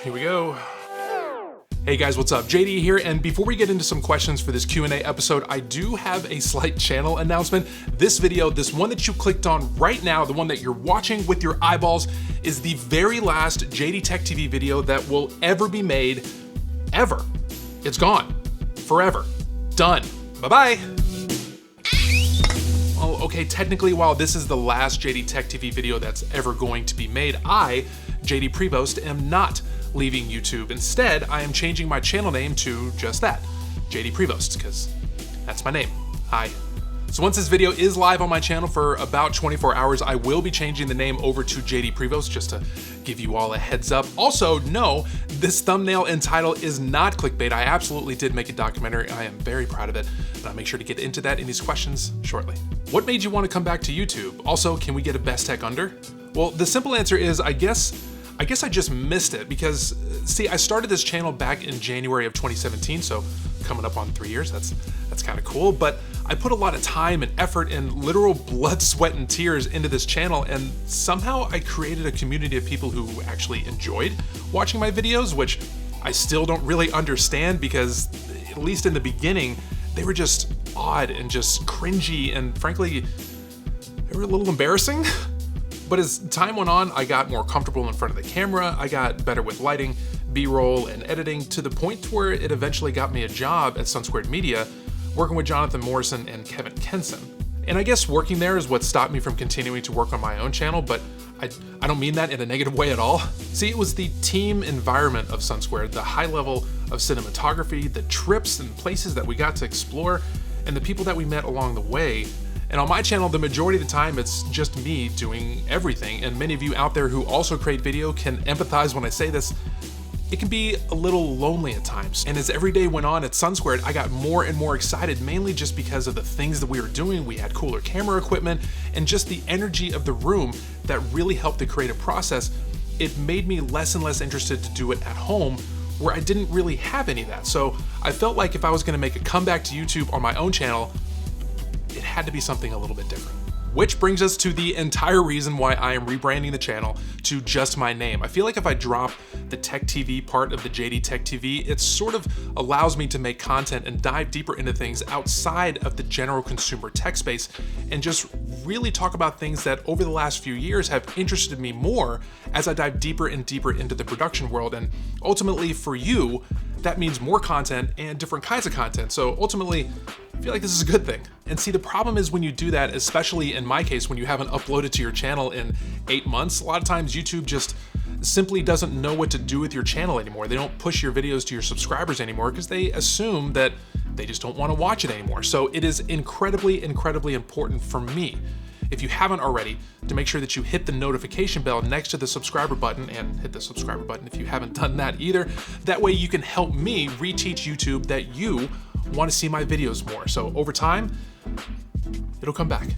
Here we go. Hey guys, what's up? JD here, and before we get into some questions for this Q&A episode, I do have a slight channel announcement. This video, this one that you clicked on right now, the one that you're watching with your eyeballs, is the very last JDTechTV video that will ever be made, ever. It's gone. Forever. Done. Bye-bye. Well, okay, technically, while this is the last JDTechTV video that's ever going to be made, I, JD Prevost, am not leaving YouTube. Instead, I am changing my channel name to just that, JD Prevost, because that's my name. Hi. So once this video is live on my channel for about 24 hours, I will be changing the name over to JD Prevost, just to give you all a heads up. Also, no, this thumbnail and title is not clickbait. I absolutely did make a documentary. I am very proud of it, and I'll make sure to get into that in these questions shortly. What made you want to come back to YouTube? Also, can we get a best tech under? Well, the simple answer is, I guess I just missed it because, see, I started this channel back in January of 2017, so coming up on 3 years, that's kind of cool, but I put a lot of time and effort and literal blood, sweat, and tears into this channel, and somehow I created a community of people who actually enjoyed watching my videos, which I still don't really understand because, at least in the beginning, they were just odd and just cringy, and frankly, they were a little embarrassing. But as time went on, I got more comfortable in front of the camera, I got better with lighting, B-roll, and editing, to the point where it eventually got me a job at Sun Squared Media, working with Jonathan Morrison and Kevin Kenson. And I guess working there is what stopped me from continuing to work on my own channel, but I don't mean that in a negative way at all. See, it was the team environment of Sun Squared, the high level of cinematography, the trips and places that we got to explore, and the people that we met along the way. And on my channel, the majority of the time, it's just me doing everything. And many of you out there who also create video can empathize when I say this. It can be a little lonely at times. And as every day went on at Sun Squared, I got more and more excited, mainly just because of the things that we were doing. We had cooler camera equipment and just the energy of the room that really helped the creative process. It made me less and less interested to do it at home, where I didn't really have any of that. So I felt like if I was gonna make a comeback to YouTube on my own channel, it had to be something a little bit different. Which brings us to the entire reason why I am rebranding the channel to just my name. I feel like if I drop the Tech TV part of the JDTechTV, it sort of allows me to make content and dive deeper into things outside of the general consumer tech space and just really talk about things that over the last few years have interested me more as I dive deeper and deeper into the production world. And ultimately for you, that means more content and different kinds of content. So ultimately, I feel like this is a good thing. And see, the problem is when you do that, especially in my case, when you haven't uploaded to your channel in 8 months, a lot of times YouTube just simply doesn't know what to do with your channel anymore. They don't push your videos to your subscribers anymore because they assume that they just don't want to watch it anymore. So it is incredibly, incredibly important for me, if you haven't already, to make sure that you hit the notification bell next to the subscriber button, and hit the subscriber button if you haven't done that either. That way you can help me reteach YouTube that you want to see my videos more. So over time, it'll come back.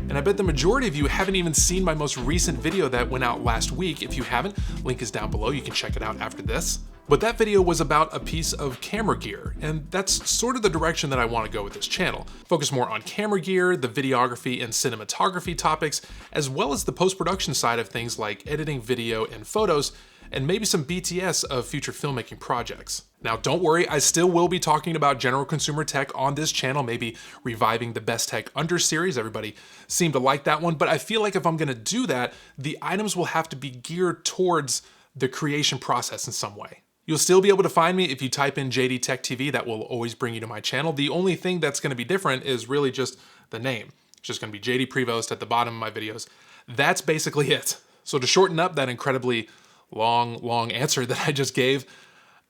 And I bet the majority of you haven't even seen my most recent video that went out last week. If you haven't, link is down below. You can check it out after this. But that video was about a piece of camera gear, and that's sort of the direction that I want to go with this channel. Focus more on camera gear, the videography and cinematography topics, as well as the post-production side of things like editing video and photos, and maybe some BTS of future filmmaking projects. Now, don't worry, I still will be talking about general consumer tech on this channel, maybe reviving the Best Tech Under series. Everybody seemed to like that one, but I feel like if I'm gonna do that, the items will have to be geared towards the creation process in some way. You'll still be able to find me if you type in JDTechTV. That will always bring you to my channel. The only thing that's gonna be different is really just the name. It's just gonna be JD Prevost at the bottom of my videos. That's basically it. So to shorten up that incredibly long answer that I just gave,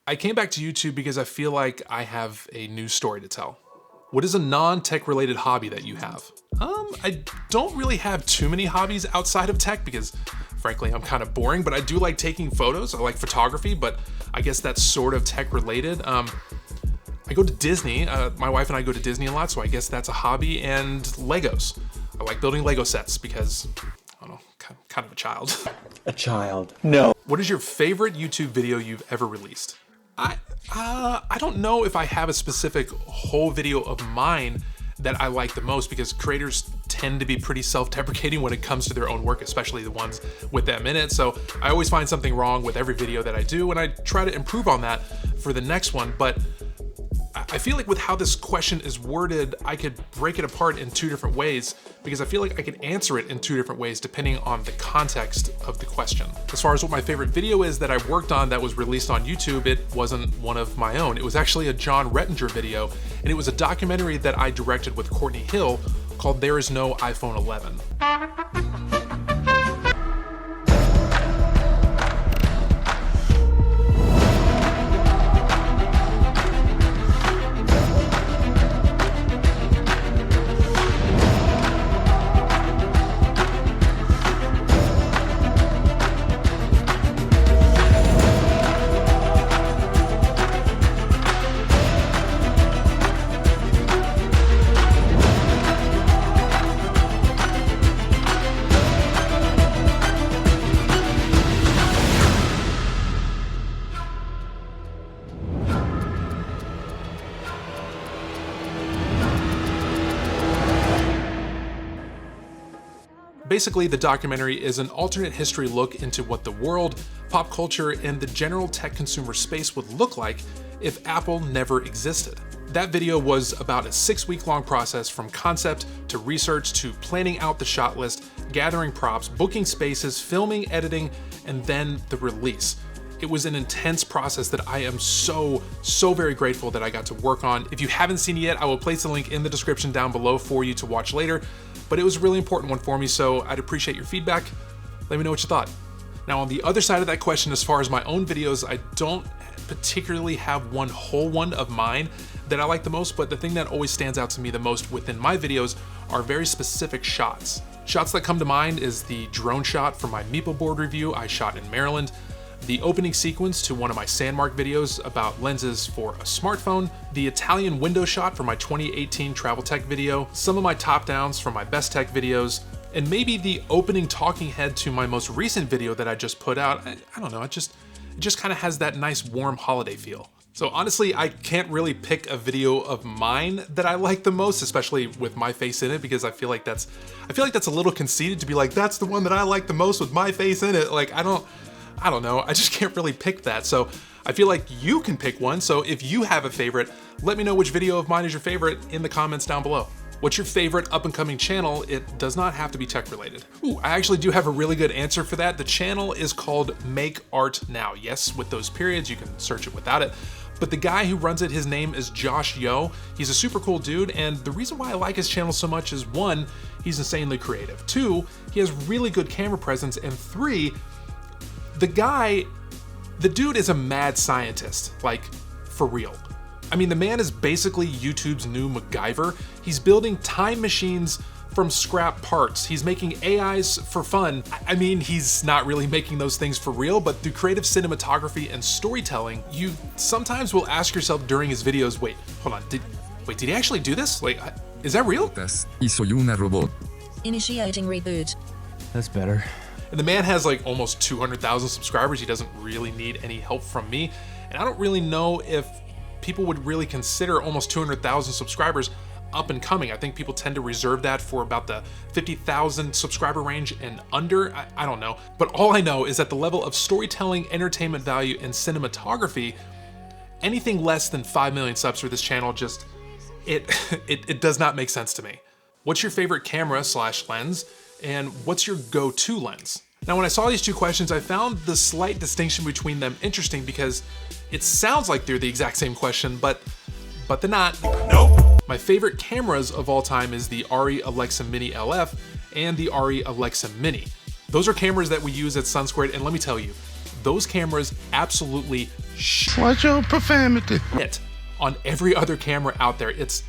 I came back to YouTube because I feel like I have a new story to tell. What is a non-tech related hobby that you have? I don't really have too many hobbies outside of tech because frankly, I'm kind of boring, but I do like taking photos. I like photography, but I guess that's sort of tech related. I go to Disney. My wife and I go to Disney a lot, so I guess that's a hobby. And Legos. I like building Lego sets because, I don't know, kind of a child. A child. No. What is your favorite YouTube video you've ever released? I don't know if I have a specific whole video of mine that I like the most, because creators tend to be pretty self-deprecating when it comes to their own work, especially the ones with them in it. So I always find something wrong with every video that I do, and I try to improve on that for the next one. But I feel like with how this question is worded, I could break it apart in two different ways, because I feel like I could answer it in two different ways depending on the context of the question. As far as what my favorite video is that I worked on that was released on YouTube, it wasn't one of my own. It was actually a Jon Rettinger video, and it was a documentary that I directed with Courtney Hill called There Is No iPhone 11. Basically, the documentary is an alternate history look into what the world, pop culture, and the general tech consumer space would look like if Apple never existed. That video was about a 6-week-long process from concept to research to planning out the shot list, gathering props, booking spaces, filming, editing, and then the release. It was an intense process that I am so very grateful that I got to work on. If you haven't seen it yet, I will place a link in the description down below for you to watch later. But it was a really important one for me, so I'd appreciate your feedback. Let me know what you thought. Now, on the other side of that question, as far as my own videos, I don't particularly have one whole one of mine that I like the most, but the thing that always stands out to me the most within my videos are very specific shots. Shots that come to mind is the drone shot from my Meeple board review I shot in Maryland, the opening sequence to one of my Sandmark videos about lenses for a smartphone, the Italian window shot for my 2018 travel tech video, some of my top downs from my best tech videos, and maybe the opening talking head to my most recent video that I just put out. I don't know, it just kind of has that nice warm holiday feel. So honestly, I can't really pick a video of mine that I like the most, especially with my face in it, because I feel like that's a little conceited to be like, that's the one that I like the most with my face in it. Like, I don't know, I just can't really pick that. So I feel like you can pick one. So if you have a favorite, let me know which video of mine is your favorite in the comments down below. What's your favorite up and coming channel? It does not have to be tech related. Ooh, I actually do have a really good answer for that. The channel is called Make Art Now. Yes, with those periods, you can search it without it. But the guy who runs it, his name is Josh Yo. He's a super cool dude, and the reason why I like his channel so much is 1, he's insanely creative. 2, he has really good camera presence, and 3, the dude is a mad scientist, like, for real. I mean, the man is basically YouTube's new MacGyver. He's building time machines from scrap parts. He's making AIs for fun. I mean, he's not really making those things for real, but through creative cinematography and storytelling, you sometimes will ask yourself during his videos, wait, hold on, did he actually do this? Like, is that real? Y soy una robot. Initiating reboot. That's better. And the man has like almost 200,000 subscribers. He doesn't really need any help from me. And I don't really know if people would really consider almost 200,000 subscribers up and coming. I think people tend to reserve that for about the 50,000 subscriber range and under. I don't know. But all I know is that the level of storytelling, entertainment value, and cinematography, anything less than 5 million subs for this channel, just, it does not make sense to me. What's your favorite camera / lens? And what's your go-to lens? Now, when I saw these two questions, I found the slight distinction between them interesting because it sounds like they're the exact same question, but they're not. Nope. My favorite cameras of all time is the ARRI Alexa Mini LF and the ARRI Alexa Mini. Those are cameras that we use at SunSquared, and let me tell you, those cameras absolutely Watch your profanity. Shit on every other camera out there. It's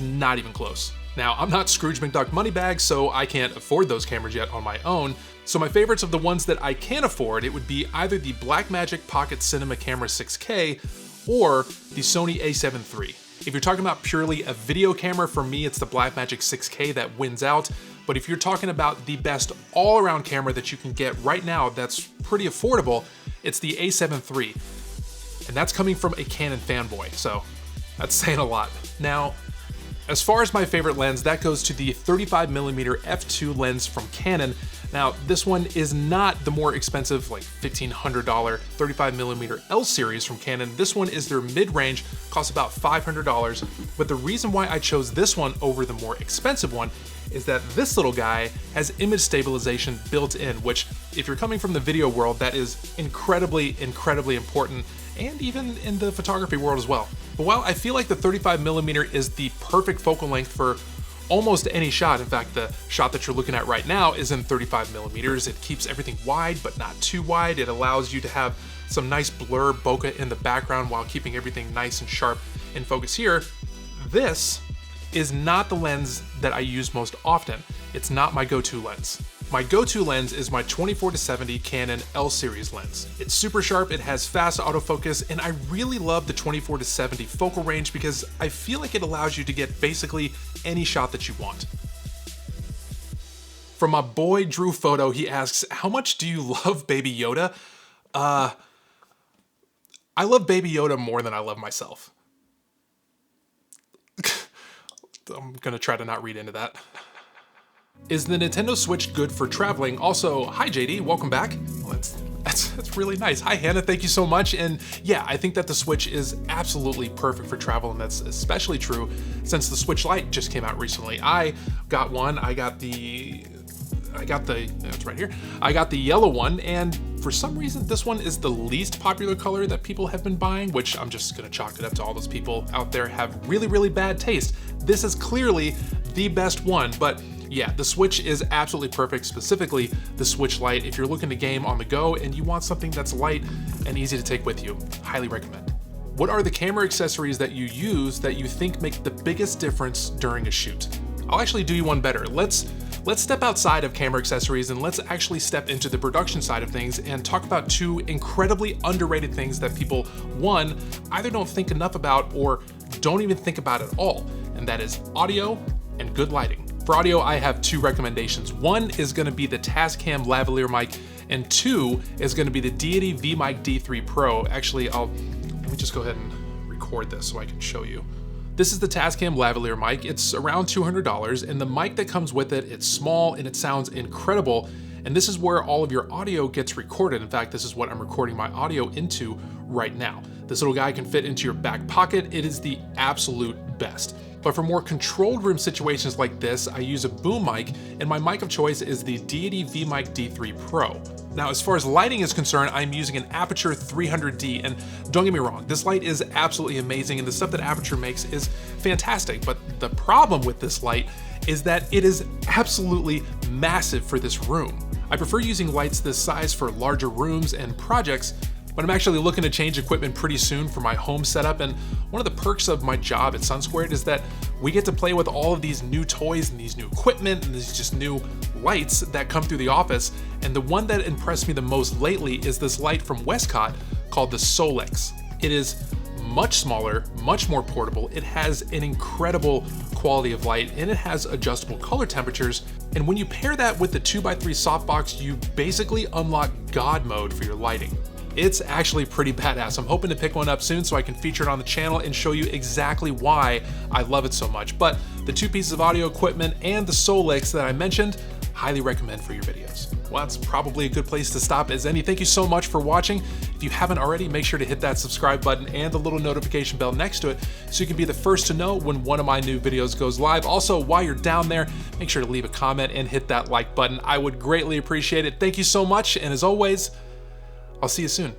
not even close. Now, I'm not Scrooge McDuck Moneybags, so I can't afford those cameras yet on my own. So my favorites of the ones that I can afford, it would be either the Blackmagic Pocket Cinema Camera 6K or the Sony a7 III. If you're talking about purely a video camera, for me, it's the Blackmagic 6K that wins out. But if you're talking about the best all-around camera that you can get right now that's pretty affordable, it's the a7 III. And that's coming from a Canon fanboy, so that's saying a lot. Now, As far as my favorite lens, that goes to the 35mm f2 lens from Canon. Now, this one is not the more expensive, like $1,500 35mm L series from Canon. This one is their mid-range, costs about $500. But the reason why I chose this one over the more expensive one is that this little guy has image stabilization built in, which if you're coming from the video world, that is incredibly, incredibly important, and even in the photography world as well. But while I feel like the 35mm is the perfect focal length for almost any shot, in fact, the shot that you're looking at right now is in 35mm. It keeps everything wide, but not too wide. It allows you to have some nice blur bokeh in the background while keeping everything nice and sharp in focus here. This is not the lens that I use most often. It's not my go-to lens. My go-to lens is my 24-70 Canon L series lens. It's super sharp, it has fast autofocus, and I really love the 24-70 focal range because I feel like it allows you to get basically any shot that you want. From my boy Drew Photo, he asks, how much do you love Baby Yoda? I love Baby Yoda more than I love myself. I'm gonna try to not read into that. Is the Nintendo Switch good for traveling? Also, hi JD, welcome back. Well, that's really nice. Hi Hannah, thank you so much. And yeah, I think that the Switch is absolutely perfect for travel, and that's especially true since the Switch Lite just came out recently. I got one, it's right here. I got the yellow one, and for some reason, this one is the least popular color that people have been buying, which I'm just gonna chalk it up to all those people out there have really, really bad taste. This is clearly the best one, but yeah, the Switch is absolutely perfect, specifically the Switch Lite. If you're looking to game on the go and you want something that's light and easy to take with you, highly recommend. What are the camera accessories that you use that you think make the biggest difference during a shoot? I'll actually do you one better. Let's step outside of camera accessories and let's actually step into the production side of things and talk about two incredibly underrated things that people, one, either don't think enough about or don't even think about at all, and that is audio and good lighting. For audio, I have two recommendations. One is gonna be the Tascam lavalier mic, and two is gonna be the Deity VMic D3 Pro. Actually, let me just go ahead and record this so I can show you. This is the Tascam lavalier mic. It's around $200, and the mic that comes with it, it's small and it sounds incredible. And this is where all of your audio gets recorded. In fact, this is what I'm recording my audio into right now. This little guy can fit into your back pocket. It is the absolute best. But for more controlled room situations like this, I use a boom mic, and my mic of choice is the Deity VMic D3 Pro. Now, as far as lighting is concerned, I'm using an Aperture 300D, and don't get me wrong, this light is absolutely amazing, and the stuff that Aperture makes is fantastic, but the problem with this light is that it is absolutely massive for this room. I prefer using lights this size for larger rooms and projects, but I'm actually looking to change equipment pretty soon for my home setup, and one of the perks of my job at SunSquared is that we get to play with all of these new toys and these new equipment and these just new lights that come through the office, and the one that impressed me the most lately is this light from Westcott called the Solex. It is much smaller, much more portable, it has an incredible quality of light, and it has adjustable color temperatures, and when you pair that with the 2x3 softbox, you basically unlock God mode for your lighting. It's actually pretty badass. I'm hoping to pick one up soon so I can feature it on the channel and show you exactly why I love it so much. But the two pieces of audio equipment and the Solex that I mentioned, highly recommend for your videos. Well, that's probably a good place to stop as any. Thank you so much for watching. If you haven't already, make sure to hit that subscribe button and the little notification bell next to it so you can be the first to know when one of my new videos goes live. Also, while you're down there, make sure to leave a comment and hit that like button. I would greatly appreciate it. Thank you so much, and as always, I'll see you soon.